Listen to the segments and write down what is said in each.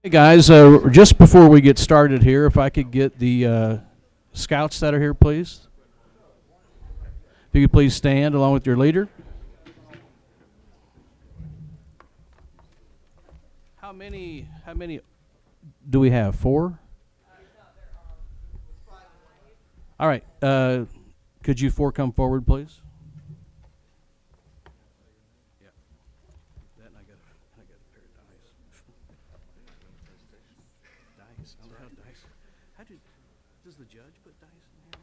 Hey guys, just before we get started here, if I could get the scouts that are here, please. If you could please stand along with your leader. How many do we have? 4? All right. Could you 4 come forward, please? Yeah. Then I got a pair of dice. Dice. I don't have dice. Does the judge put dice in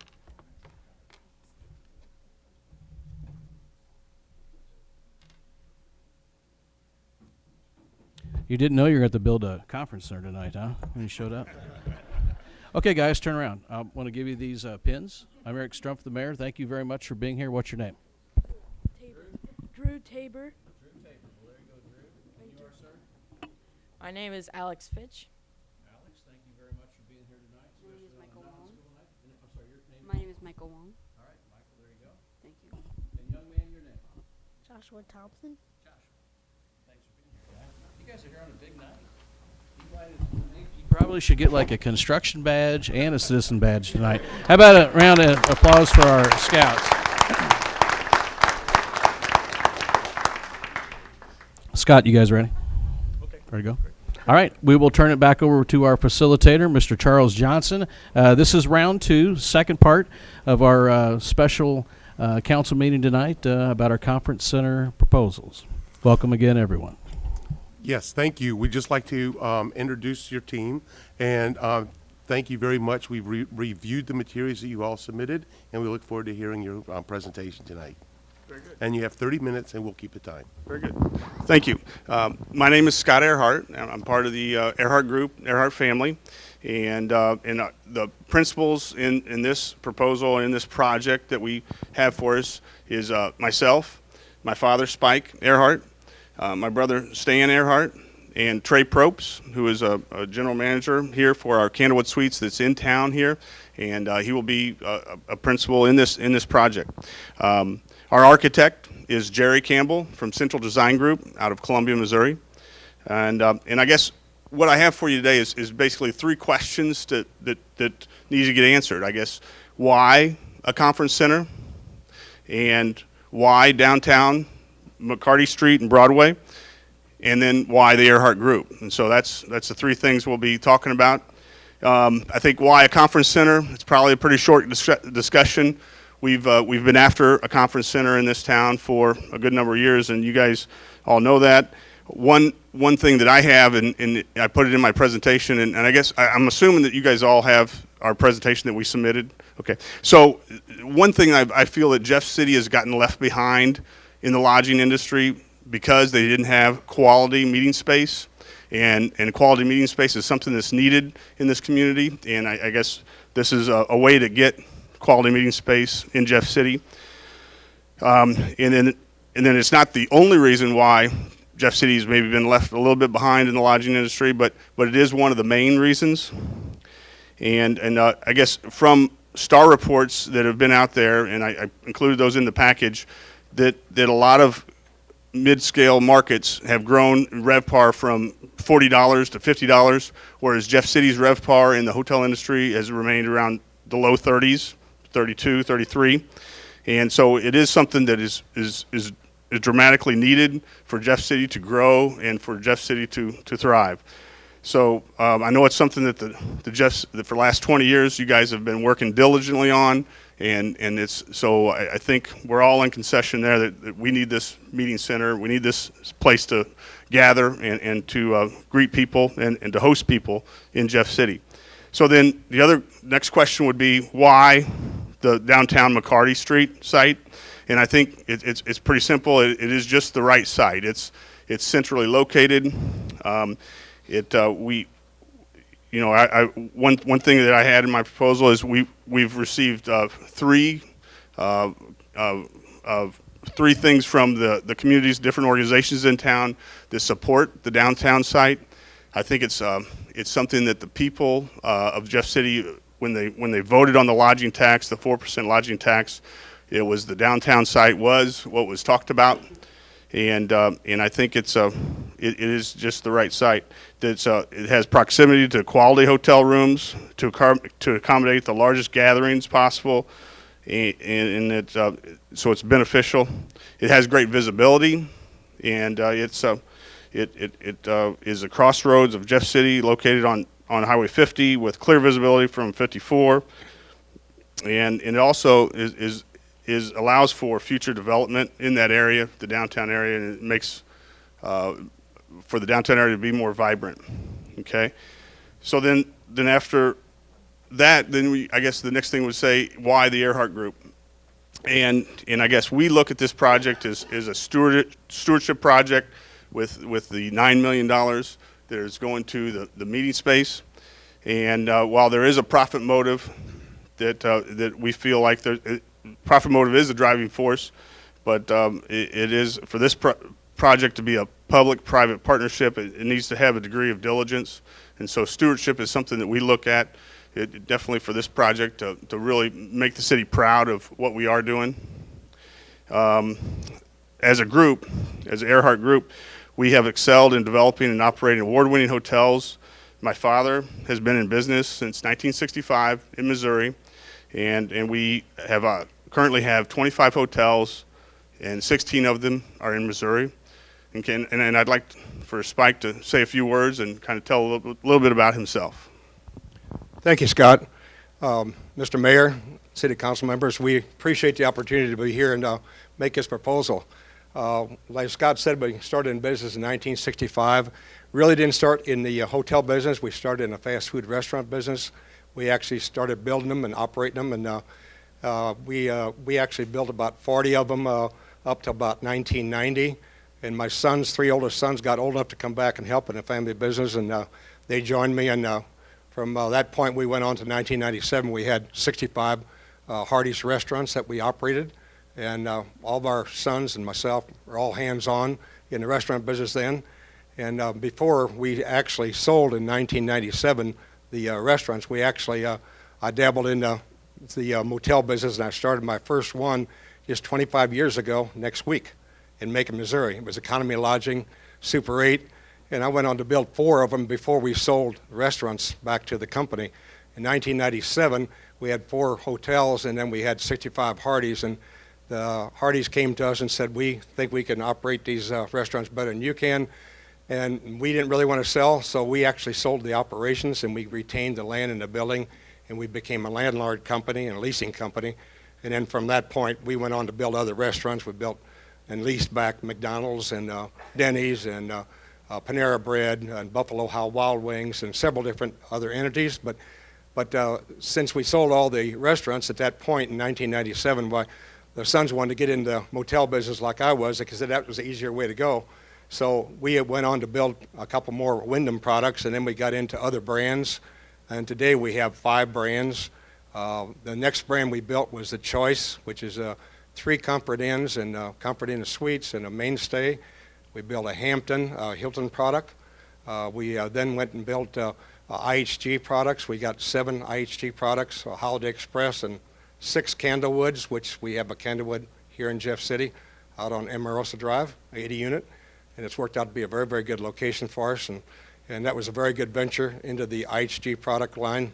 here? You didn't know you were going to build a conference center tonight, huh? When you showed up. Okay, guys, turn around. I want to give you these pins. I'm Eric Strumpf, the mayor. Thank you very much for being here. What's your name? Tabor. Drew Tabor. Drew Tabor. Well, there you go, Drew. And you are, sir? My name is Alex Fitch. Alex, thank you very much for being here tonight. My name is Michael Wong. I'm sorry, your name? My name is Michael Wong. All right, Michael, there you go. Thank you. And young man, your name? Joshua Thompson. Joshua. Thanks for being here, guys. You guys are here on a big night. You probably should get like a construction badge and a citizen badge tonight. How about a round of applause for our scouts? Scott, you guys ready? Okay. Ready to go? All right, we will turn it back over to our facilitator, Mr. Charles Johnson. This is round 2, second part of our special council meeting tonight about our conference center proposals. Welcome again, everyone. Yes, thank you. We'd just like to introduce your team, and thank you very much. We've reviewed the materials that you all submitted, and we look forward to hearing your presentation tonight. Very good. And you have 30 minutes, and we'll keep the time. Very good. Thank you. My name is Scott Earhart. I'm part of the Earhart Group, Earhart family. And the principles in this proposal and in this project that we have for us is myself, my father, Spike Earhart, my brother, Stan Earhart, and Trey Propes, who is a general manager here for our Candlewood Suites that's in town here. And he will be a principal in this project. Our architect is Jerry Campbell from Central Design Group out of Columbia, Missouri. And I guess what I have for you today is basically 3 questions that need to get answered. I guess, why a conference center? And why downtown McCarty Street and Broadway? And then why the Earhart Group? And so that's the 3 things we'll be talking about. I think why a conference center, it's probably a pretty short discussion. We've been after a conference center in this town for a good number of years, and you guys all know that. One thing that I have, and I put it in my presentation, and I guess I'm assuming that you guys all have our presentation that we submitted. Okay, so one thing I feel that Jeff City has gotten left behind in the lodging industry because they didn't have quality meeting space, and quality meeting space is something that's needed in this community, and I guess this is a way to get quality meeting space in Jeff City. And then it's not the only reason why Jeff City has maybe been left a little bit behind in the lodging industry, but it is one of the main reasons. And I guess from star reports that have been out there, and I included those in the package, that a lot of mid-scale markets have grown RevPAR from $40 to $50, whereas Jeff City's RevPAR in the hotel industry has remained around the low 30s, 32, 33. And so it is something that is dramatically needed for Jeff City to grow and for Jeff City to thrive. So I know it's something that that for the last 20 years you guys have been working diligently on, and it's so I think we're all in concession there that we need this meeting center, we need this place to gather and to greet people and to host people in Jeff City. So then the next question would be, why the downtown McCarty Street site? And I think it's pretty simple. It is just the right site. It's centrally located. One thing that I had in my proposal is we've received 3 things from the communities, different organizations in town that support the downtown site. I think it's something that the people of Jeff City, when they voted on the lodging tax, the 4% lodging tax, it was the downtown site was what was talked about, and I think it's it is just the right site. It has proximity to quality hotel rooms to accommodate the largest gatherings possible, and so it's beneficial. It has great visibility, and it is a crossroads of Jeff City, located on Highway 50 with clear visibility from 54, and it also allows for future development in that area, the downtown area, and it makes for the downtown area to be more vibrant. Okay, so then after that, I guess the next thing would say, why the Earhart Group? And I guess we look at this project as a stewardship project with the $9 million that is going to the meeting space. And while there is a profit motive that we feel like profit motive is the driving force, but it is for this project to be a public-private partnership, it needs to have a degree of diligence. And so stewardship is something that we look at. Definitely for this project to really make the city proud of what we are doing. As a group, as the Earhart Group, we have excelled in developing and operating award-winning hotels. My father has been in business since 1965 in Missouri, and we have currently have 25 hotels, and 16 of them are in Missouri. And I'd like for Spike to say a few words and kind of tell a little bit about himself. Thank you, Scott. Mr. Mayor, City Council members, we appreciate the opportunity to be here and make this proposal. Like Scott said, we started in business in 1965. Really didn't start in the hotel business. We started in a fast food restaurant business. We actually started building them and operating them, and we actually built about 40 of them up to about 1990. And my three oldest sons got old enough to come back and help in the family business, and they joined me, and from that point, we went on to 1997. We had 65 Hardee's restaurants that we operated, and all of our sons and myself were all hands-on in the restaurant business then. And before we actually sold in 1997 the restaurants, we actually I dabbled in the motel business, and I started my first one just 25 years ago next week in Macon, Missouri. It was Economy Lodging, Super 8. And I went on to build 4 of them before we sold restaurants back to the company. In 1997, we had 4 hotels, and then we had 65 Hardee's. And the Hardee's came to us and said, we think we can operate these restaurants better than you can. And we didn't really want to sell, so we actually sold the operations, and we retained the land and the building, and we became a landlord company and a leasing company. And then from that point, we went on to build other restaurants. We built and leased back McDonald's and Denny's and Panera Bread and Buffalo Wild Wings and several different other entities. But since we sold all the restaurants at that point in 1997, the sons wanted to get into the motel business like I was, because that was the easier way to go. So we went on to build a couple more Wyndham products, and then we got into other brands. And today we have 5 brands. The next brand we built was the Choice, which is 3 Comfort Inns and Comfort Inn Suites and a Mainstay. We built a Hampton, Hilton product. We then went and built IHG products. We got 7 IHG products, a Holiday Express, and 6 Candlewoods, which we have a Candlewood here in Jeff City out on Emerosa Drive, 80 unit. And it's worked out to be a very, very good location for us. And that was a very good venture into the IHG product line,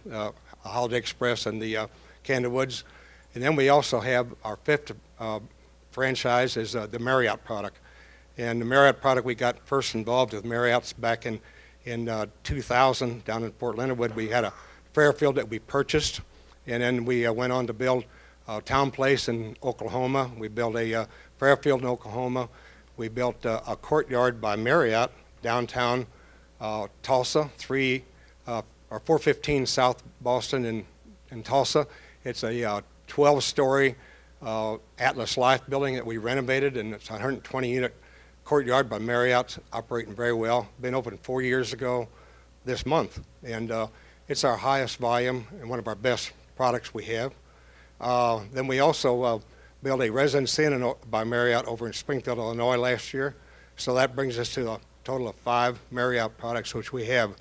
Holiday Express and the Candlewoods. And then we also have our 5th franchise is the Marriott product. And the Marriott product, we got first involved with Marriott's back in 2000 down in Fort Leonard Wood. We had a Fairfield that we purchased, and then we went on to build Town Place in Oklahoma. We built a Fairfield in Oklahoma. We built a Courtyard by Marriott downtown Tulsa, 415 South Boston in Tulsa. It's a 12-story Atlas Life building that we renovated, and it's a 120-unit Courtyard by Marriott, operating very well. Been open 4 years ago this month, and it's our highest volume and one of our best products we have. Then we also built a Residence Inn by Marriott over in Springfield, Illinois last year. So that brings us to a total of 5 Marriott products which we have.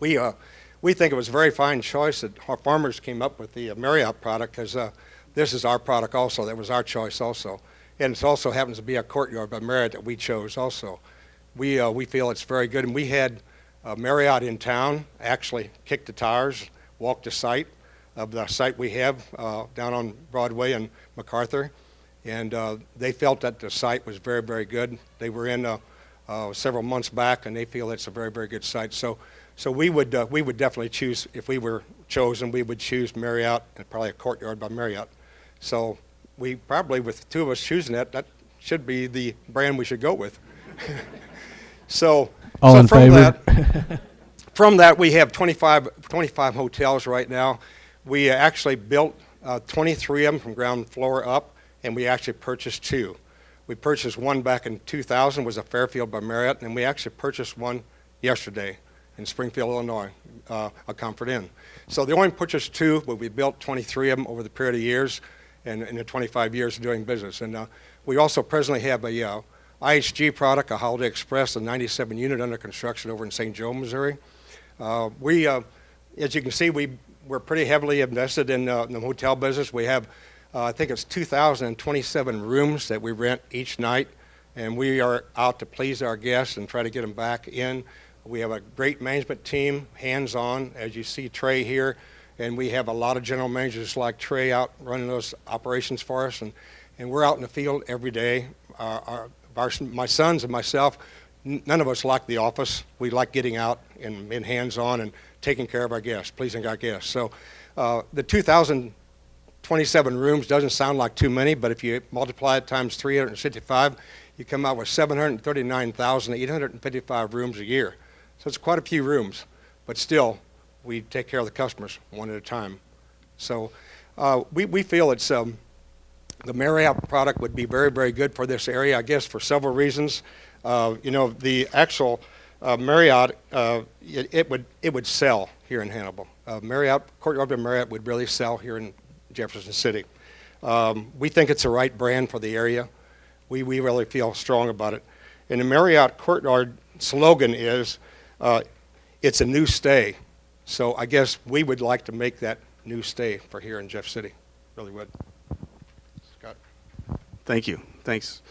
We think it was a very fine choice that our farmers came up with the Marriott product, because this is our product also. That was our choice also. And it also happens to be a Courtyard by Marriott that we chose also. we feel it's very good. And we had Marriott in town actually kick the tires, walk the site of the site we have down on Broadway and MacArthur, and they felt that the site was very, very good. They were in several months back, and they feel it's a very, very good site. So we would definitely choose, if we were chosen, we would choose Marriott, and probably a Courtyard by Marriott. So we probably, with two of us choosing that should be the brand we should go with. So All from in favor? from that, we have 25 hotels right now. We actually built 23 of them from ground floor up, and we actually purchased 2. We purchased one back in 2000, was a Fairfield by Marriott, and we actually purchased one yesterday in Springfield, Illinois, a Comfort Inn. So they only purchased 2, but we built 23 of them over the period of years and in the 25 years of doing business. And we also presently have a IHG product, a Holiday Express, a 97 unit under construction over in St. Joe, Missouri. As you can see, we're pretty heavily invested in the hotel business. We have, I think it's 2,027 rooms that we rent each night, and we are out to please our guests and try to get them back in. We have a great management team, hands-on, as you see Trey here, and we have a lot of general managers like Trey out running those operations for us, and we're out in the field every day. My sons and myself, none of us like the office. We like getting out and hands-on and taking care of our guests, pleasing our guests. So the 2,027 rooms doesn't sound like too many, but if you multiply it times 365, you come out with 739,855 rooms a year. So it's quite a few rooms, but still, we take care of the customers one at a time. So we feel it's the Marriott product would be very, very good for this area, I guess, for several reasons. The actual Marriott, it would sell here in Hannibal. Marriott, Courtyard by Marriott would really sell here in Jefferson City. We think it's the right brand for the area. We really feel strong about it. And the Marriott Courtyard slogan is, it's a new stay. So I guess we would like to make that new stay for here in Jeff City. Really would. Scott. Thank you. Thanks.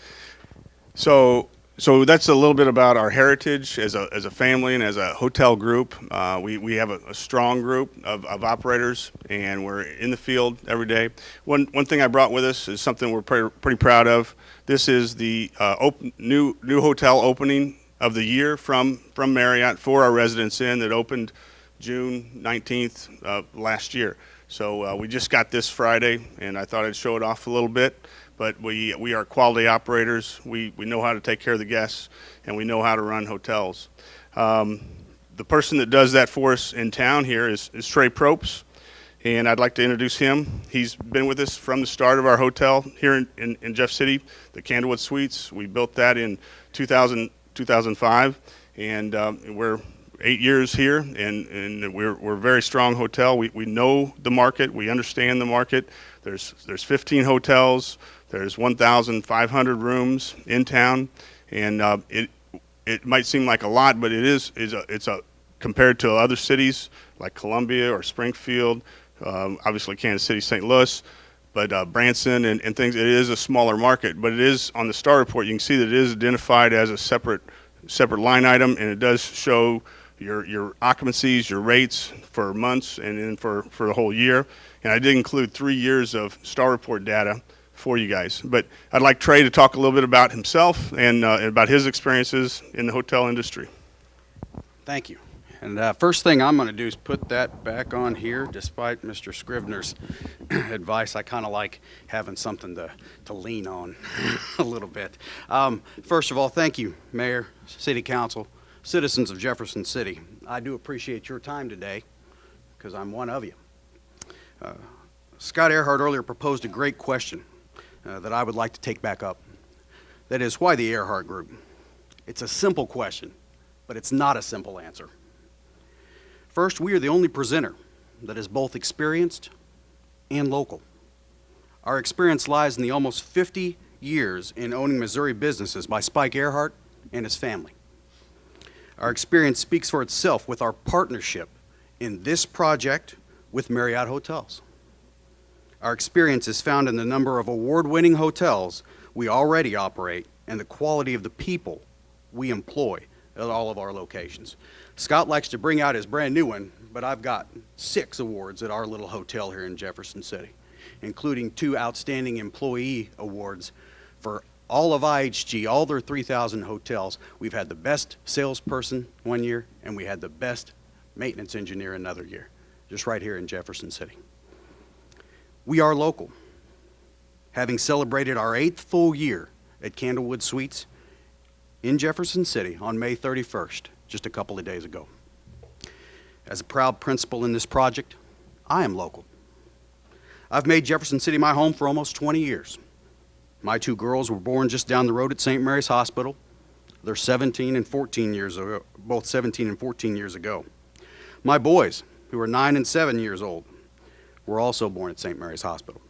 So that's a little bit about our heritage as a family and as a hotel group. We have a strong group of operators, and we're in the field every day. One thing I brought with us is something we're pretty proud of. This is the new hotel opening of the year from Marriott for our Residence Inn that opened June 19th last year. So we just got this Friday, and I thought I'd show it off a little bit. But we are quality operators. We know how to take care of the guests, and we know how to run hotels. The person that does that for us in town here is Trey Propes, and I'd like to introduce him. He's been with us from the start of our hotel here in Jeff City, the Candlewood Suites. We built that in 2005, and we're 8 years here, and we're a very strong hotel. We know the market. We understand the market. There's 15 hotels. There's 1,500 rooms in town, and it might seem like a lot, but it's compared to other cities like Columbia or Springfield, obviously Kansas City, St. Louis, but Branson and things. It is a smaller market, but it is on the STAR report. You can see that it is identified as a separate line item, and it does show your occupancies, your rates for months, and then for the whole year. And I did include 3 years of STAR report data for you guys. But I'd like Trey to talk a little bit about himself and about his experiences in the hotel industry. Thank you. And first thing I'm going to do is put that back on here. Despite Mr. Scrivener's advice, I kind of like having something to lean on a little bit. First of all, thank you, Mayor, City Council, citizens of Jefferson City. I do appreciate your time today because I'm one of you. Scott Earhart earlier proposed a great question that I would like to take back up. That is, why the Earhart Group? It's a simple question, but it's not a simple answer. First, we are the only presenter that is both experienced and local. Our experience lies in the almost 50 years in owning Missouri businesses by Spike Earhart and his family. Our experience speaks for itself with our partnership in this project with Marriott Hotels. Our experience is found in the number of award-winning hotels we already operate and the quality of the people we employ at all of our locations. Scott likes to bring out his brand new one, but I've got 6 awards at our little hotel here in Jefferson City, including 2 Outstanding Employee Awards for all of IHG, all their 3,000 hotels. We've had the best salesperson one year, and we had the best maintenance engineer another year, just right here in Jefferson City. We are local. Having celebrated our 8th full year at Candlewood Suites in Jefferson City on May 31st, just a couple of days ago. As a proud principal in this project, I am local. I've made Jefferson City my home for almost 20 years. My 2 girls were born just down the road at St. Mary's Hospital. They're 17 and 14 years ago, both 17 and 14 years ago. My boys, who are 9 and 7 years old, were also born at St. Mary's Hospital.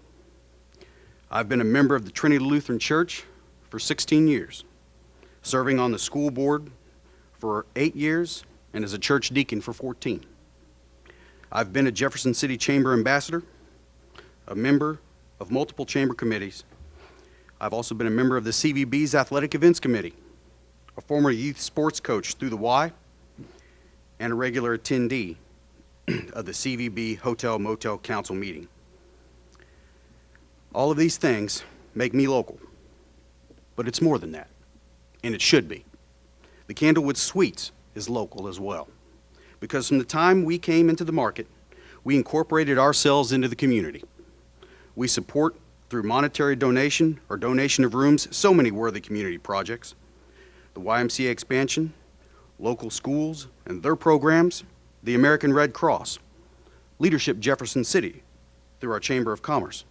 I've been a member of the Trinity Lutheran Church for 16 years, serving on the school board for 8 years and as a church deacon for 14. I've been a Jefferson City Chamber ambassador, a member of multiple chamber committees. I've also been a member of the CVB's Athletic Events Committee, a former youth sports coach through the Y, and a regular attendee of the CVB Hotel Motel Council meeting. All of these things make me local, but it's more than that, and it should be. The Candlewood Suites is local as well, because from the time we came into the market, we incorporated ourselves into the community. We support through monetary donation or donation of rooms so many worthy community projects, the YMCA expansion, local schools and their programs, the American Red Cross, Leadership Jefferson City through our Chamber of Commerce,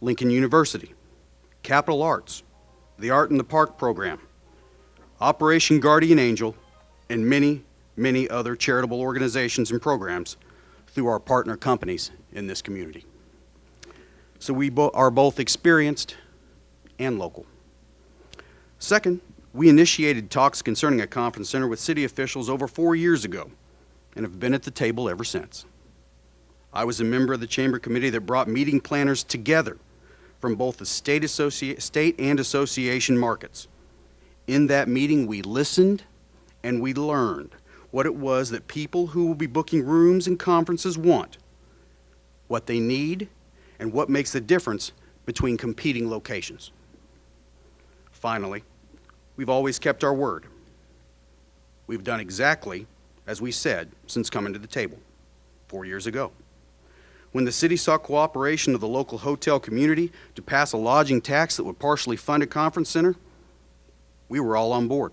Lincoln University, Capital Arts, the Art in the Park program, Operation Guardian Angel, and many, many other charitable organizations and programs through our partner companies in this community. So we are both experienced and local. Second, we initiated talks concerning a conference center with city officials over 4 years ago and have been at the table ever since. I was a member of the Chamber Committee that brought meeting planners together from both the state and association markets. In that meeting, we listened and we learned what it was that people who will be booking rooms and conferences want, what they need, and what makes the difference between competing locations. Finally, we've always kept our word. We've done exactly as we said since coming to the table 4 years ago. When the city sought cooperation of the local hotel community to pass a lodging tax that would partially fund a conference center, we were all on board.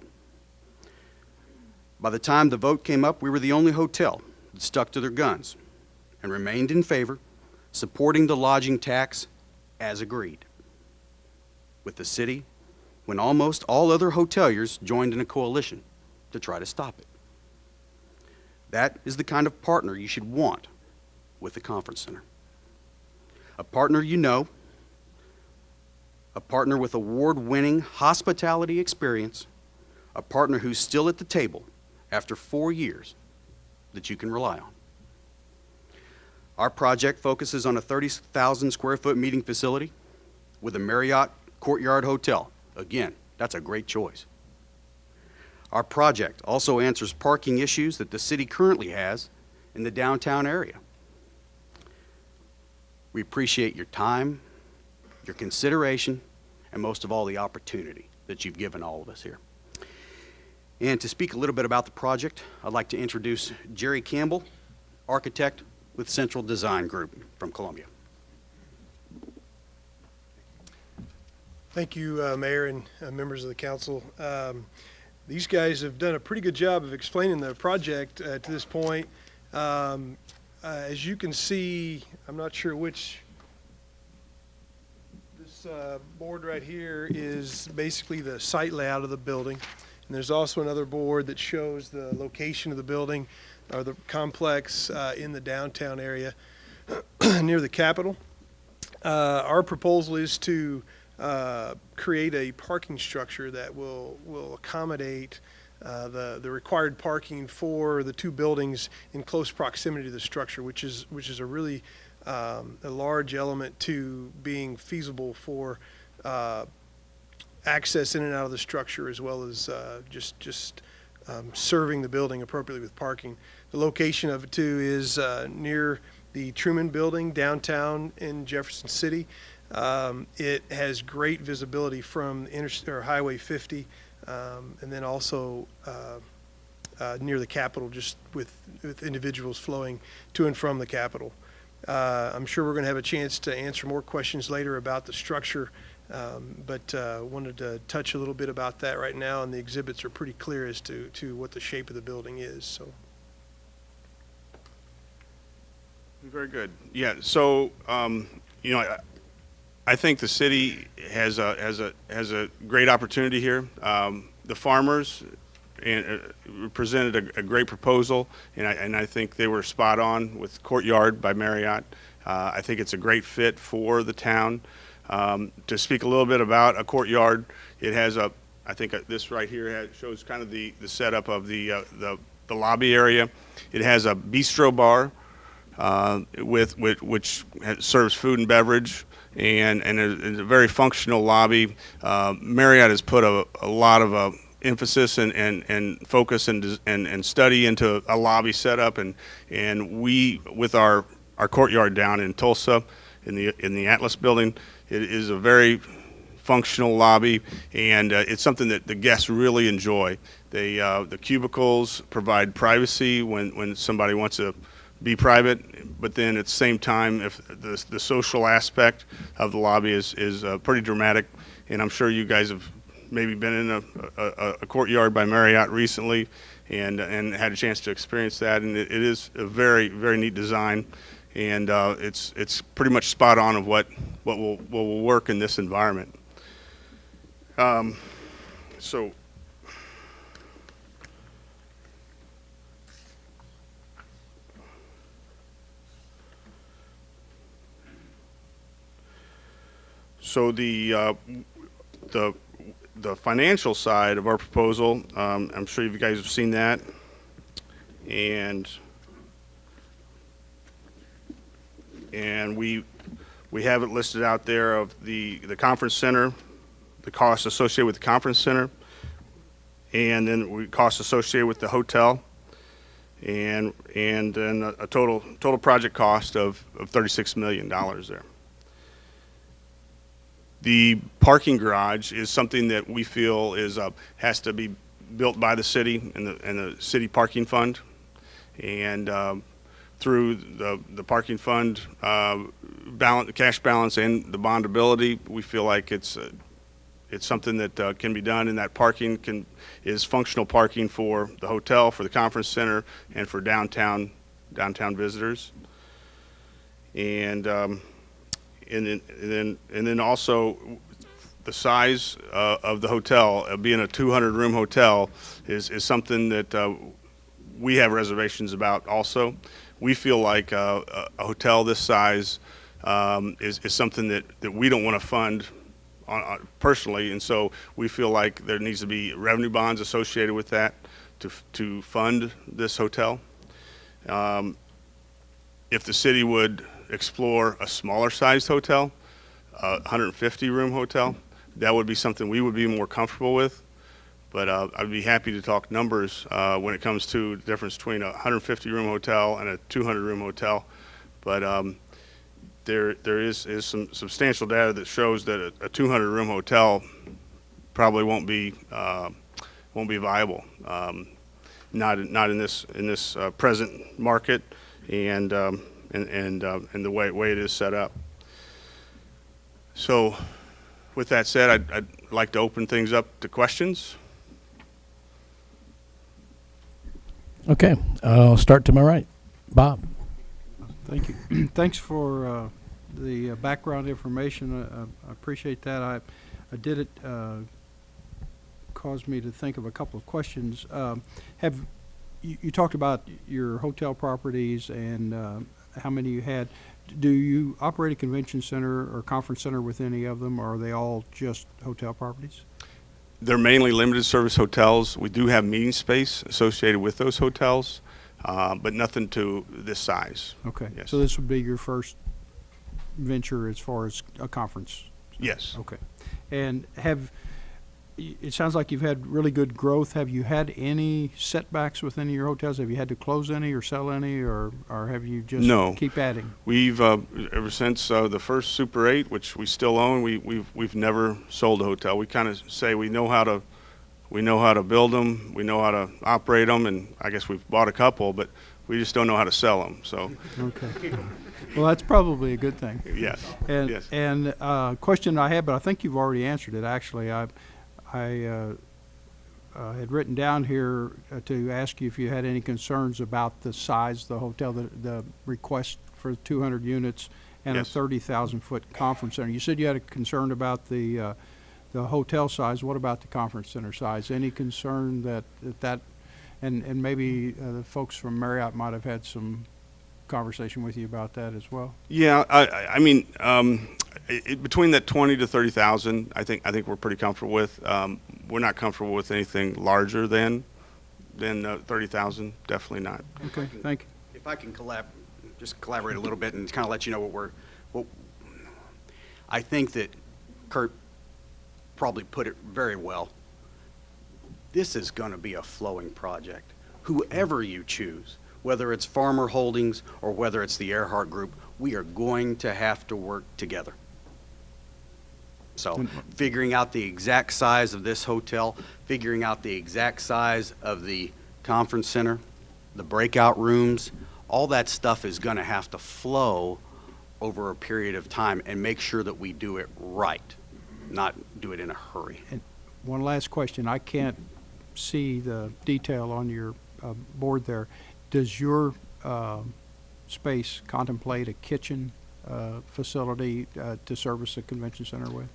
By the time the vote came up, we were the only hotel that stuck to their guns and remained in favor, supporting the lodging tax as agreed with the city when almost all other hoteliers joined in a coalition to try to stop it. That is the kind of partner you should want with the conference center. A partner you know, a partner with award-winning hospitality experience, a partner who's still at the table after 4 years that you can rely on. Our project focuses on a 30,000 square foot meeting facility with a Marriott Courtyard Hotel. Again, that's a great choice. Our project also answers parking issues that the city currently has in the downtown area. We appreciate your time, your consideration, and most of all, the opportunity that you've given all of us here. And to speak a little bit about the project, I'd like to introduce Jerry Campbell, architect with Central Design Group from Columbia. Thank you, Mayor and members of the council. These guys have done a pretty good job of explaining the project to this point. As you can see, I'm not sure which, this board right here is basically the site layout of the building. And there's also another board that shows the location of the building or the complex in the downtown area near the Capitol. Our proposal is to create a parking structure that will accommodate the required parking for the 2 buildings in close proximity to the structure, which is a really a large element to being feasible for access in and out of the structure, as well as serving the building appropriately with parking. The location of it too is near the Truman Building downtown in Jefferson City. It has great visibility from Highway 50, and then also near the Capitol, just with individuals flowing to and from the Capitol. I'm sure we're going to have a chance to answer more questions later about the structure, but wanted to touch a little bit about that right now, and the exhibits are pretty clear as to what the shape of the building is. So. Very good. Yeah. So, you know, I think the city has a great opportunity here. The farmers presented a great proposal, and I think they were spot on with Courtyard by Marriott. I think it's a great fit for the town. To speak a little bit about a Courtyard, it has I think this right here shows kind of the setup of the lobby area. It has a bistro bar which serves food and beverage, and it's a very functional lobby. Marriott has put a lot of emphasis and focus and study into a lobby setup, and we, with our Courtyard down in Tulsa in the Atlas building, it is a very functional lobby, and it's something that the guests really enjoy. The cubicles provide privacy when somebody wants to be private, but then at the same time, if the social aspect of the lobby is pretty dramatic, and I'm sure you guys have maybe been in a Courtyard by Marriott recently, and had a chance to experience that, and it is a very, very neat design, and it's pretty much spot on of what will work in this environment. So. So the financial side of our proposal, I'm sure you guys have seen that, and we have it listed out there of the conference center, the costs associated with the conference center, and then costs associated with the hotel, and then a total project cost of $36 million there. The parking garage is something that we feel has to be built by the city and the city parking fund, and through the parking fund cash balance and the bondability, we feel like it's something that can be done, and that parking is functional parking for the hotel, for the conference center, and for downtown visitors, and then also the size of the hotel, being a 200-room hotel, is something that we have reservations about also. We feel like a hotel this size is something that we don't want to fund personally, and so we feel like there needs to be revenue bonds associated with that to fund this hotel. If the city would explore a smaller sized hotel, a 150-room hotel, that would be something we would be more comfortable with. But I'd be happy to talk numbers when it comes to the difference between a 150-room hotel and a 200-room hotel. But there is some substantial data that shows that a 200-room hotel probably won't be viable, not in this present market, and the way it is set up. So, with that said, I'd like to open things up to questions. Okay, I'll start to my right. Bob. Thank you. Thanks for the background information. I appreciate that. I did it caused me to think of a couple of questions. Have you talked about your hotel properties and how many you had? Do you operate a convention center or conference center with any of them, or are they all just hotel properties? They're mainly limited service hotels. We do have meeting space associated with those hotels, but nothing to this size. Okay. Yes. So this would be your first venture as far as a conference? Yes. Okay. And have it sounds like you've had really good growth. Have you had any setbacks with any of your hotels? Have you had to close any or sell any, or have you just No. keep adding? We've ever since the first Super 8, which we still own, we've never sold a hotel. We kind of say we know how to build them, we know how to operate them, and I guess we've bought a couple, but we just don't know how to sell them. So Okay. Well, that's probably a good thing. yes, And yes. Question I had, but I think you've already answered it. Actually, I had written down here to ask you if you had any concerns about the size of the hotel, the request for 200 units and Yes. a 30,000 foot conference center. You said you had a concern about the hotel size. What about the conference center size? Any concern that and maybe the folks from Marriott might have had some conversation with you about that as well? Yeah, I mean, between that 20 to 30,000, I think we're pretty comfortable with. We're not comfortable with anything larger than 30,000. Definitely not. Okay, thank you. If I can just collaborate a little bit and kind of let you know what I think that Kurt probably put it very well. This is going to be a flowing project. Whoever you choose, whether it's Farmer Holdings or whether it's the Earhart Group, we are going to have to work together. So figuring out the exact size of this hotel, figuring out the exact size of the conference center, the breakout rooms, all that stuff is going to have to flow over a period of time and make sure that we do it right, not do it in a hurry. And one last question. I can't see the detail on your board there. Does your space contemplate a kitchen facility to service a convention center with?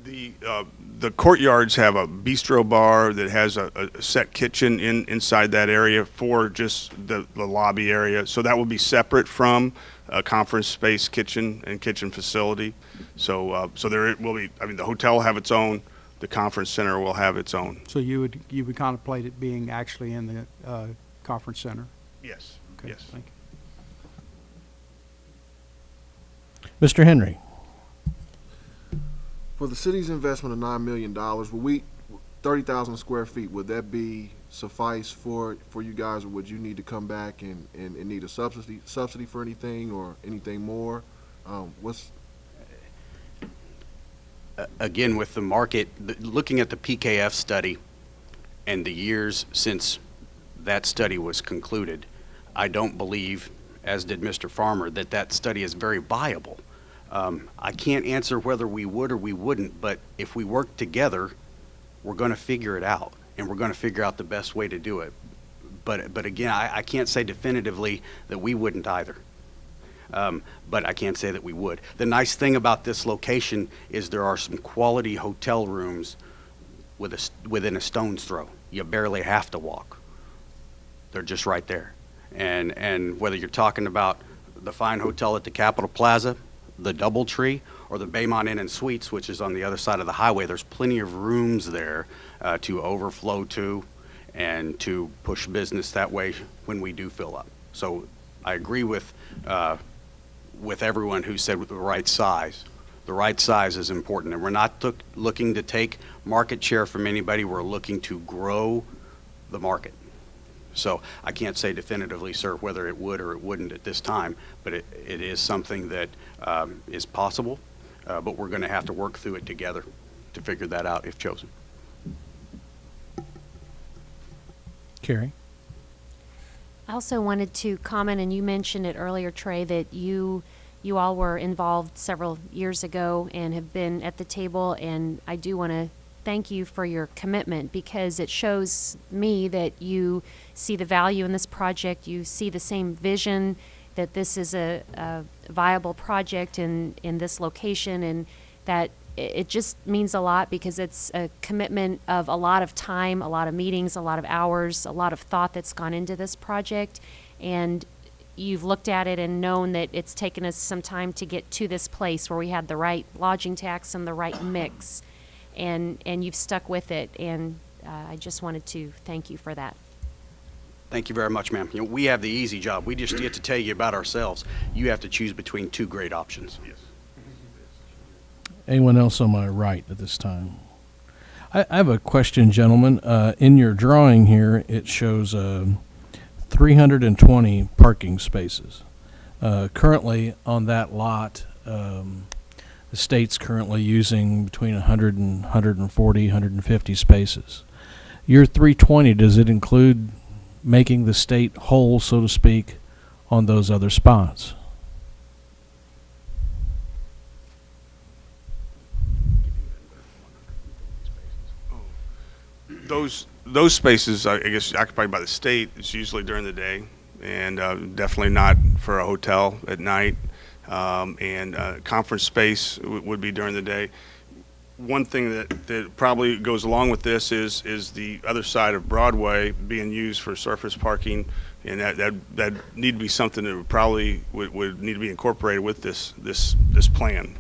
The courtyards have a bistro bar that has a set kitchen inside that area for just the lobby area. So that will be separate from a conference space kitchen and kitchen facility. So there will be. I mean, the hotel will have its own. The conference center will have its own. So you would contemplate it being actually in the conference center? Yes. Okay, Yes. thank you. Mr. Henry. For the city's investment of $9 million, will we 30,000 square feet? Would that be suffice for you guys, or would you need to come back and need a subsidy for anything or anything more? Again, with the market, looking at the PKF study and the years since that study was concluded, I don't believe, as did Mr. Farmer, that study is very viable. I can't answer whether we would or we wouldn't, but if we work together, we're going to figure it out, and we're going to figure out the best way to do it. But again, I can't say definitively that we wouldn't either. But I can't say that we would. The nice thing about this location is there are some quality hotel rooms within a stone's throw. You barely have to walk. They're just right there. And whether you're talking about the fine hotel at the Capitol Plaza, the DoubleTree, or the Baymont Inn and Suites, which is on the other side of the highway, there's plenty of rooms there to overflow to and to push business that way when we do fill up. So I agree with everyone who said with the right size. The right size is important, and we're not looking to take market share from anybody. We're looking to grow the market. So I can't say definitively, sir, whether it would or it wouldn't at this time, but it is something that is possible, but we're going to have to work through it together to figure that out if chosen. Carrie. I also wanted to comment, and you mentioned it earlier, Trey, that you all were involved several years ago and have been at the table, and I do want to thank you for your commitment, because it shows me that you see the value in this project, you see the same vision, that this is a viable project in this location, and that it just means a lot, because it's a commitment of a lot of time, a lot of meetings, a lot of hours, a lot of thought that's gone into this project, and you've looked at it and known that it's taken us some time to get to this place where we had the right lodging tax and the right mix, and you've stuck with it, and I just wanted to thank you for that. Thank you very much, ma'am. You know, we have the easy job. We just get to tell you about ourselves. You have to choose between two great options. Yes. Anyone else on my right at this time? I have a question, gentlemen. In your drawing here, it shows 320 parking spaces. Currently on that lot, the state's currently using between 100 and 140, 150 spaces. Your 320, does it include making the state whole, so to speak, on those other spots? Those spaces, I guess, occupied by the state, it's usually during the day, and definitely not for a hotel at night. And conference space would be during the day. One thing that probably goes along with this is the other side of Broadway being used for surface parking, and that need to be something that would probably would need to be incorporated with this plan.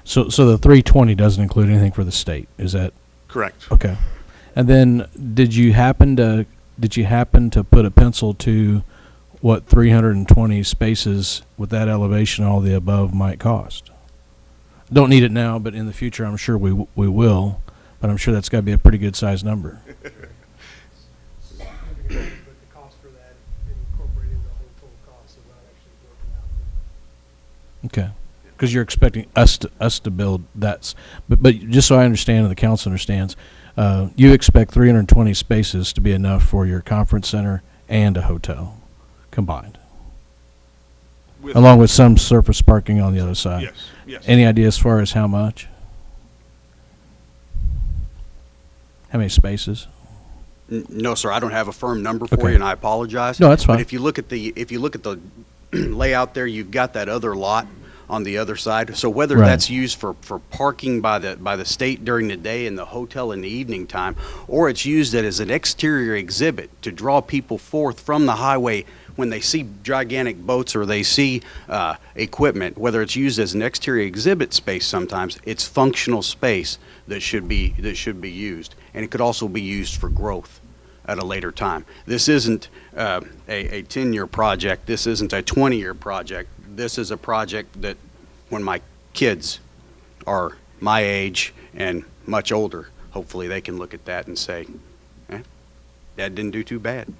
So the 320 doesn't include anything for the state, is that Correct. okay? And then did you happen to put a pencil to what 320 spaces with that elevation, all the above, might cost? Don't need it now, but in the future, I'm sure we will. But I'm sure that's got to be a pretty good sized number. But the cost for that and incorporating the whole total cost is not actually broken out. Okay. Because you're expecting us to build that, but just so I understand and the council understands, you expect 320 spaces to be enough for your conference center and a hotel combined, along with some surface parking on the other side. Yes. Yes. Any idea as far as how much? How many spaces? No, sir, I don't have a firm number for Okay. you, and I apologize. No, that's fine. But if you look at the layout there, you've got that other lot on the other side. So whether Right. that's used for parking by the state during the day and the hotel in the evening time, or it's used as an exterior exhibit to draw people forth from the highway when they see gigantic boats or they see equipment, whether it's used as an exterior exhibit space sometimes, it's functional space that should be used. And it could also be used for growth at a later time. This isn't a 10-year project. This isn't a 20-year project. This is a project that when my kids are my age and much older, hopefully they can look at that and say, Dad didn't do too bad.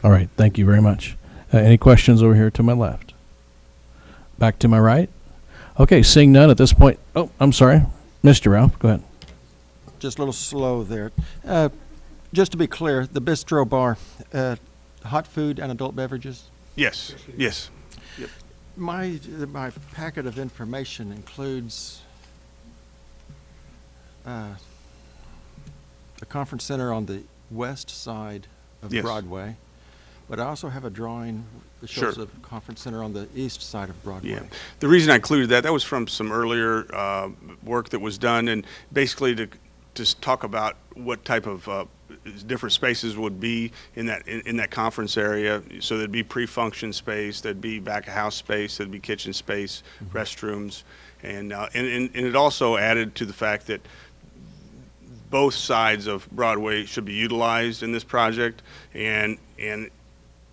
All right. Thank you very much. Any questions over here to my left? Back to my right? Okay. Seeing none at this point. Oh, I'm sorry. Mr. Ralph, go ahead. Just a little slow there. Just to be clear, the bistro bar, hot food and adult beverages? Yes. Yes. My packet of information includes a conference center on the west side of Yes. Broadway, but I also have a drawing that shows a conference center on the east side of Broadway. Yeah. The reason I included that was from some earlier work that was done, and basically to just talk about what type of different spaces would be in that conference area. So there'd be pre-function space, there'd be back of house space, there'd be kitchen space, restrooms, and it also added to the fact that both sides of Broadway should be utilized in this project, and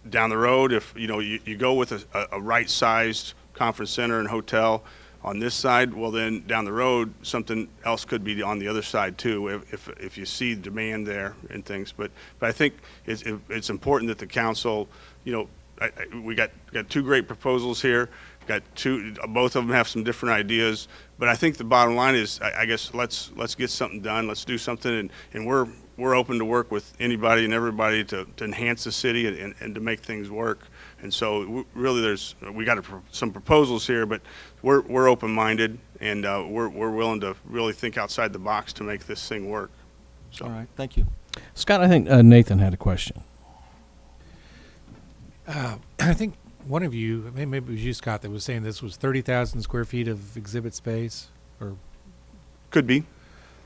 down the road, if you go with a right-sized conference center and hotel on this side, well then down the road something else could be on the other side too, if you see demand there and things. But I think it's important that the council, we got two great proposals here. Both of them have some different ideas, but I think the bottom line is, I guess let's get something done. Let's do something, and we're open to work with anybody and everybody to enhance the city and to make things work. And so really we got some proposals here, but we're open-minded, and we're willing to really think outside the box to make this thing work. So. All right, thank you. Scott, I think Nathan had a question. I think one of you, maybe it was you, Scott, that was saying this was 30,000 square feet of exhibit space, or could be.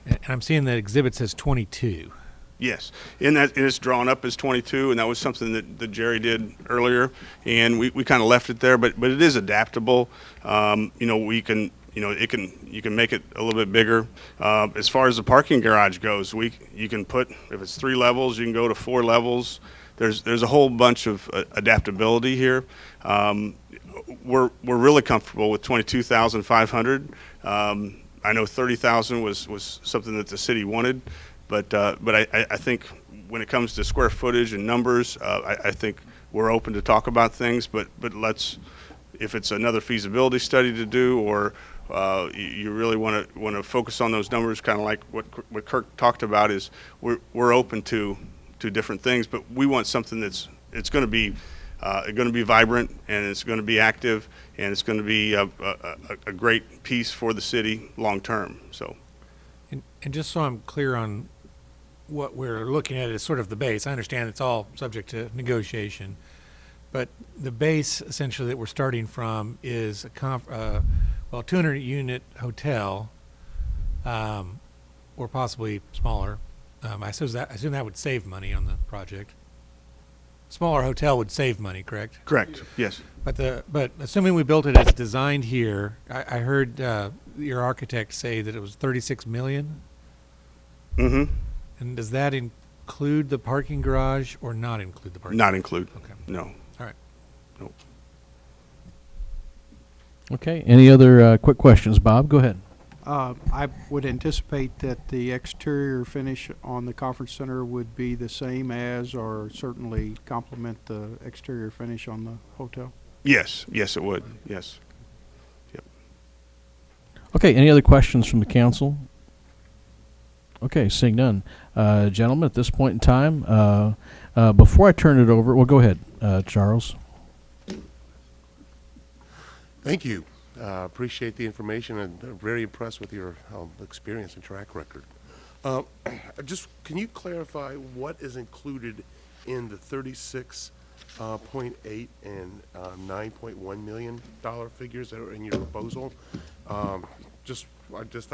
And I'm seeing that exhibit says 22. Yes, and it's drawn up as 22, and that was something that Jerry did earlier, and we kind of left it there, but it is adaptable. We can, you can make it a little bit bigger. As far as the parking garage goes, you can put, if it's 3 levels, you can go to 4 levels. There's a whole bunch of adaptability here. We're really comfortable with 22,500. I know 30,000 was something that the city wanted, but I think when it comes to square footage and numbers, I think we're open to talk about things, but let's, if it's another feasibility study to do, or you really want to focus on those numbers, kind of like what Kirk talked about, is we're open to different things, but we want something that's going to be vibrant, and it's going to be active, and it's going to be a great piece for the city long term. So, and just so I'm clear on what we're looking at is sort of the base. I understand it's all subject to negotiation, but the base essentially that we're starting from is a 200-unit hotel, or possibly smaller. I assume that would save money on the project. Smaller hotel would save money, correct? Correct. Yes. But assuming we built it as designed here, I heard your architect say that it was $36 million. Mm-hmm. And does that include the parking garage or not include the parking? Not include. Okay. No. All right. No. Okay. Any other quick questions, Bob? Go ahead. I would anticipate that the exterior finish on the conference center would be the same as, or certainly complement the exterior finish on the hotel. Yes. Yes, it would. Yes. Yep. Okay. Any other questions from the council? Okay. Seeing none. Gentlemen, at this point in time, before I turn it over, well, go ahead, Charles. Thank you. Appreciate the information, and very impressed with your experience and track record. Can you clarify what is included in the 36.8 and $9.1 million figures that are in your proposal? I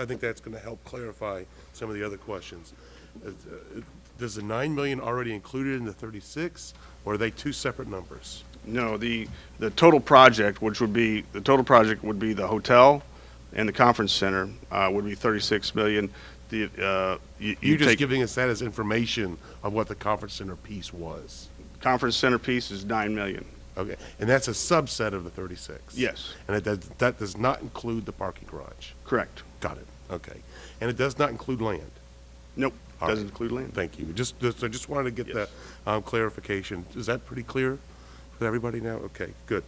think that's going to help clarify some of the other questions. Does the $9 million already included in the 36, or are they two separate numbers? No, the total project, would be the hotel and the conference center, would be $36 million. You're just giving us that as information of what the conference center piece was. Conference center piece is $9 million. Okay, and that's a subset of the 36. Yes. And that does not include the parking garage. Correct. Got it. Okay, and it does not include land. Nope. All Doesn't right. include land. Thank you. I just wanted to get Yes. that clarification. Is that pretty clear for everybody now? Okay, good.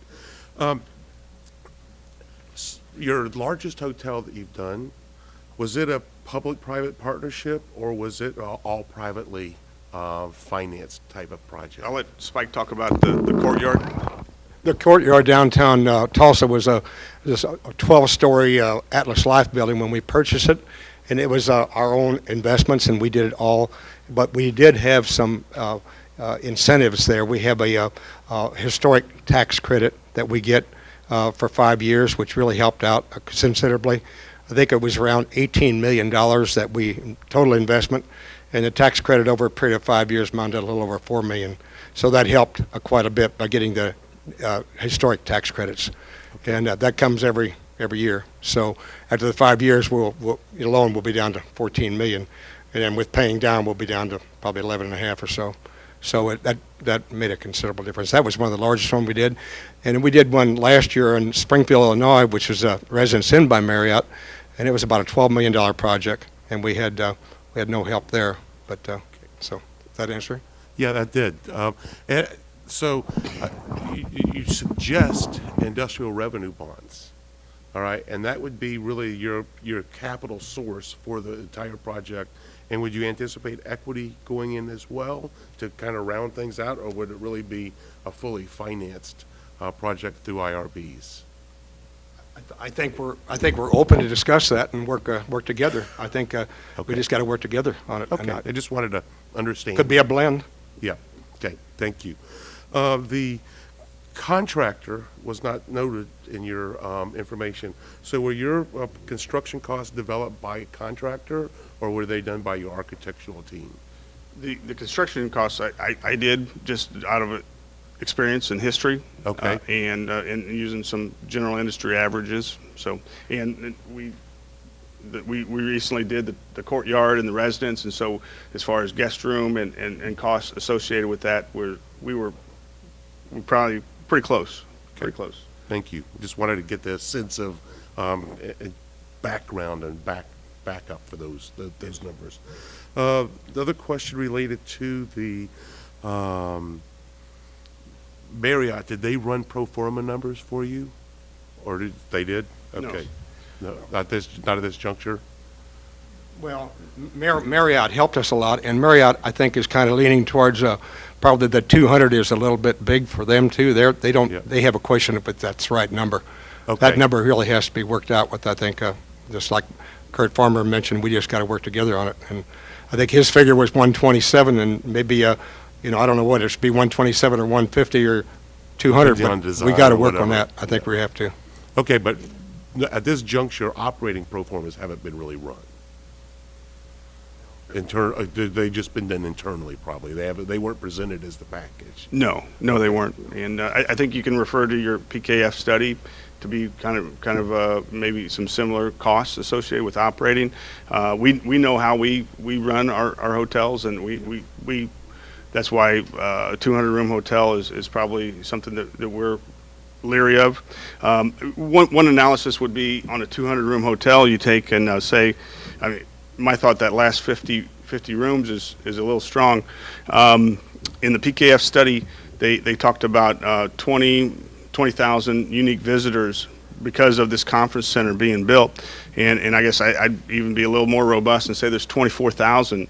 Your largest hotel that you've done, was it a public-private partnership, or was it all privately financed type of project? I'll let Spike talk about the courtyard. The courtyard downtown Tulsa was a 12-story Atlas Life building when we purchased it, and it was our own investments, and we did it all. But we did have some incentives there. We have a historic tax credit that we get for 5 years, which really helped out considerably. I think it was around $18 million that we total investment, and the tax credit over a period of 5 years amounted to a little over $4 million. So that helped quite a bit by getting the historic tax credits, and that comes every year. So after the 5 years, the loan will be down to $14 million, and then with paying down, we'll be down to probably 11.5 or so. So that made a considerable difference. That was one of the largest ones we did, and we did one last year in Springfield, Illinois, which was a Residence Inn by Marriott, and it was about a $12 million project, and we had no help there. But so that answer? Yeah, that did. So you suggest industrial revenue bonds, all right, and that would be really your capital source for the entire project. And would you anticipate equity going in as well to kind of round things out, or would it really be a fully financed project through IRBs? I think we're open to discuss that and work together. I think we just got to work together on it. Okay, I just wanted to understand. Could be a blend. Yeah. Okay. Thank you. The contractor was not noted in your information. So were your construction costs developed by a contractor, or were they done by your architectural team? The construction costs I did just out of experience and history. Okay. And using some general industry averages. So, and we recently did the courtyard and the residence, and so as far as guest room and costs associated with that, we were probably pretty close. Okay. Pretty close. Thank you. Just wanted to get the sense of background and backup for those numbers. The other question related to the Marriott, did they run pro forma numbers for you? Or they did? Okay. No, not at this juncture? Well, Marriott helped us a lot, and Marriott, I think, is kind of leaning towards probably the 200 is a little bit big for them too. They have a question if that's the right number. Okay. That number really has to be worked out with. I think just like Kurt Farmer mentioned, we just got to work together on it. And I think his figure was 127, and maybe I don't know what it should be, 127 or 150 or 200. Depends on But design we got to or work on whatever. that. I think we have to. Okay, but at this juncture, operating pro formas haven't been really run. They've just been done internally, probably. They weren't presented as the package. No, they weren't. And I think you can refer to your PKF study to be kind of maybe some similar costs associated with operating. We know how we run our hotels, and we that's why a 200-room hotel is probably something that we're leery of. One analysis would be on a 200-room hotel, you take and say, I mean, my thought that last 50 rooms is a little strong. In the PKF study, they talked about 20,000 unique visitors because of this conference center being built. And I guess I'd even be a little more robust and say there's 24,000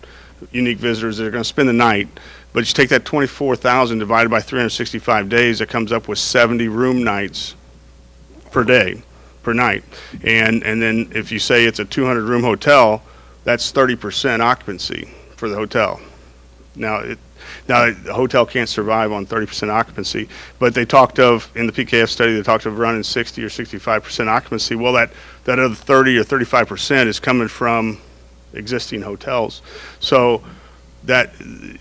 unique visitors that are going to spend the night. But you take that 24,000 divided by 365 days, that comes up with 70 room nights per day, per night. And then if you say it's a 200-room hotel, that's 30% occupancy for the hotel. Now the hotel can't survive on 30% occupancy, but they talked of, in the PKF study, they talked of running 60 or 65% occupancy. Well, that other 30 or 35% is coming from existing hotels. So that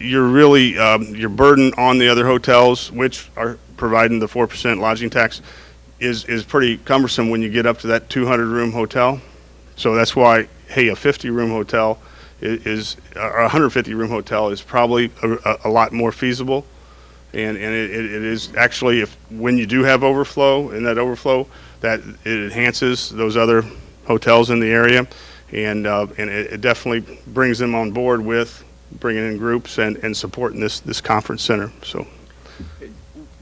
you're really, your burden on the other hotels, which are providing the 4% lodging tax, is pretty cumbersome when you get up to that 200-room hotel. So that's why, hey, a 50-room hotel is or a 150-room hotel is probably a lot more feasible, and it is actually, when you do have overflow, and that overflow, that it enhances those other hotels in the area, and it definitely brings them on board with bringing in groups and supporting this conference center. So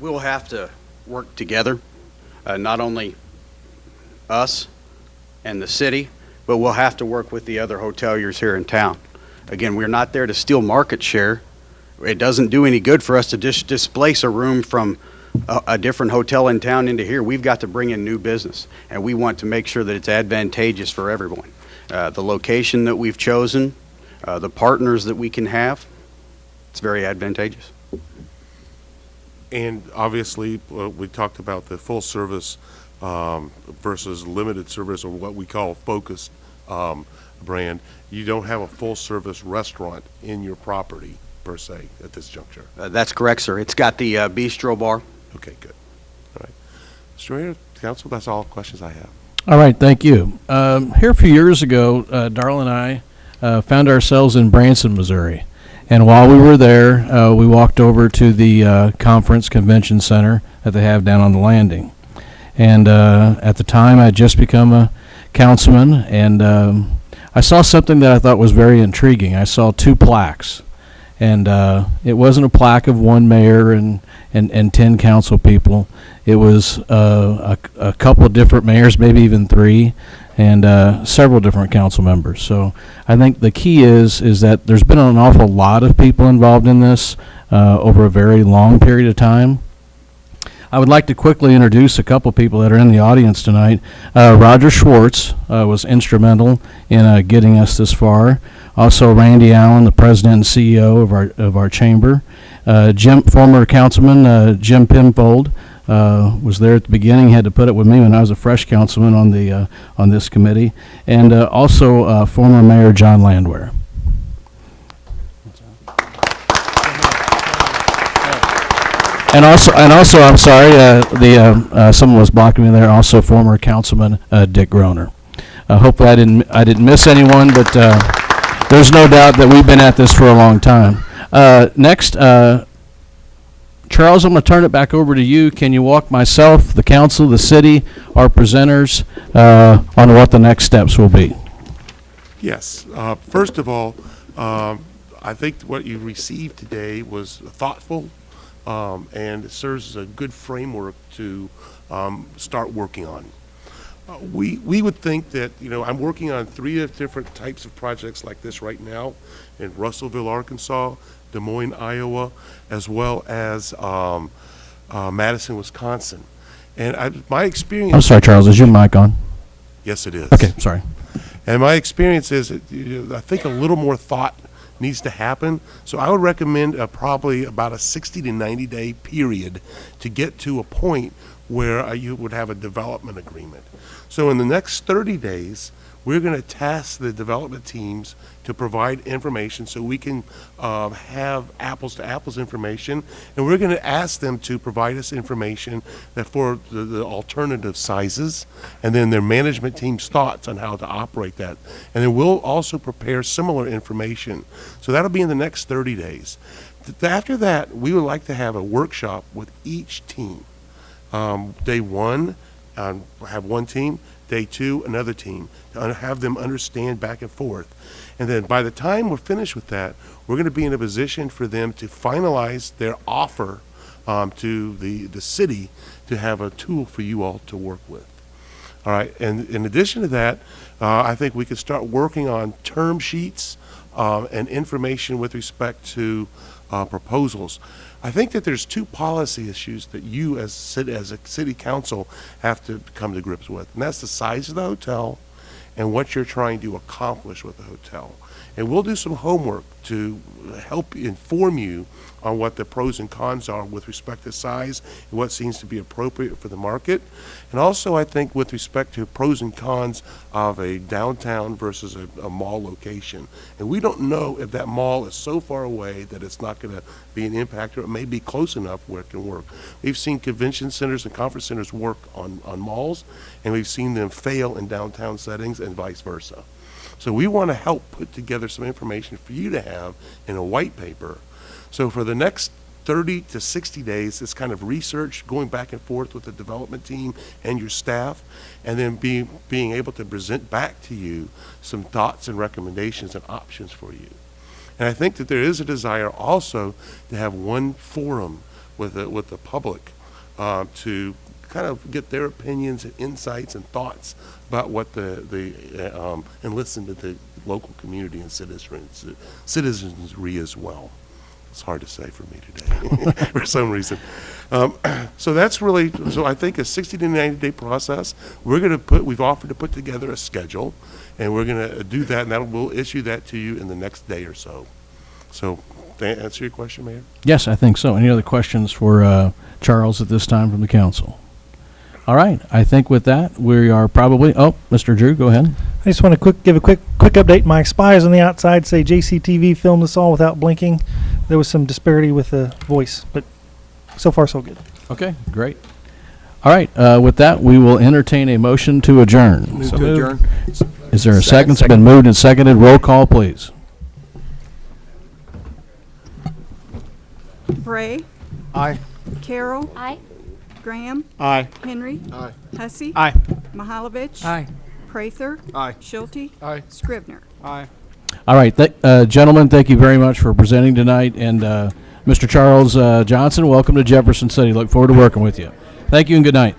We'll have to work together, not only us and the city, but we'll have to work with the other hoteliers here in town. Again, we're not there to steal market share. It doesn't do any good for us to just displace a room from a different hotel in town into here. We've got to bring in new business, and we want to make sure that it's advantageous for everyone. The location that we've chosen, the partners that we can have, it's very advantageous. And obviously, we talked about the full service versus limited service, or what we call focused brand. You don't have a full service restaurant in your property per se at this juncture. That's correct, sir. It's got the bistro bar. Okay, good. All right. Mr. Mayor, Council, that's all questions I have. All right, thank you. Here a few years ago, Darla and I found ourselves in Branson, Missouri. And while we were there, we walked over to the conference convention center that they have down on the landing. And at the time, I had just become a councilman, and I saw something that I thought was very intriguing. I saw two plaques. And it wasn't a plaque of one mayor and 10 council people. It was a couple of different mayors, maybe even 3, and several different council members. So I think the key is that there's been an awful lot of people involved in this over a very long period of time. I would like to quickly introduce a couple people that are in the audience tonight. Roger Schwartz was instrumental in getting us this far. Also, Randy Allen, the president and CEO of our chamber. Former councilman Jim Penfold was there at the beginning. Had to put it with me when I was a fresh councilman on this committee, and also former Mayor John Landwehr. And also, I'm sorry, someone was blocking me there. Also, former Councilman Dick Groner. Hopefully, I didn't miss anyone, but there's no doubt that we've been at this for a long time. Next Charles, I'm going to turn it back over to you. Can you walk myself, the council, the city, our presenters on what the next steps will be? Yes. First of all, I think what you received today was thoughtful, and it serves as a good framework to start working on. We would think that, I'm working on 3 different types of projects like this right now in Russellville, Arkansas, Des Moines, Iowa, as well as Madison, Wisconsin. And my experience... I'm sorry, Charles, is your mic on? Yes, it is. Okay, sorry. And my experience is that I think a little more thought needs to happen. So I would recommend probably about a 60 to 90-day period to get to a point where you would have a development agreement. So in the next 30 days, we're going to task the development teams to provide information so we can have apples-to-apples information, and we're going to ask them to provide us information that for the alternative sizes, and then their management team's thoughts on how to operate that. And then we'll also prepare similar information. So that'll be in the next 30 days. After that, we would like to have a workshop with each team. Day 1, have one team. Day 2, another team, to have them understand back and forth. And then by the time we're finished with that, we're going to be in a position for them to finalize their offer to the city to have a tool for you all to work with. All right, and in addition to that, I think we could start working on term sheets and information with respect to proposals. I think that there's 2 policy issues that you as a city council have to come to grips with, and that's the size of the hotel and what you're trying to accomplish with the hotel. And we'll do some homework to help inform you on what the pros and cons are with respect to size and what seems to be appropriate for the market. And also, I think with respect to pros and cons of a downtown versus a mall location. And we don't know if that mall is so far away that it's not going to be an impact, or it may be close enough where it can work. We've seen convention centers and conference centers work on malls, and we've seen them fail in downtown settings and vice versa. So we want to help put together some information for you to have in a white paper. So for the next 30 to 60 days, it's kind of research, going back and forth with the development team and your staff, and then being able to present back to you some thoughts and recommendations and options for you. And I think that there is a desire also to have one forum with the public to kind of get their opinions and insights and thoughts about what and listen to the local community and citizenry as well. It's hard to say for me today for some reason. So that's really, so I think a 60 to 90 day process. We've offered to put together a schedule, and we're going to do that, and we'll issue that to you in the next day or so. So, to answer your question, Mayor? Yes, I think so. Any other questions for Charles at this time from the council? All right. I think with that, we are probably, Mr. Drew, go ahead. I just want to give a quick update. My spies on the outside say JCTV filmed this all without blinking. There was some disparity with the voice, but so far so good. Okay, great. All right. With that, we will entertain a motion to adjourn. Move to adjourn. Is there a second? It's been moved and seconded. Roll call, please. Bray. Aye. Carroll. Aye. Graham. Aye. Henry. Aye. Hussey. Aye. Mihalovich. Aye. Prather. Aye. Schulte. Aye. Scribner. Aye. All right. Gentlemen, thank you very much for presenting tonight. And Mr. Charles Johnson, welcome to Jefferson City. Look forward to working with you. Thank you and good night.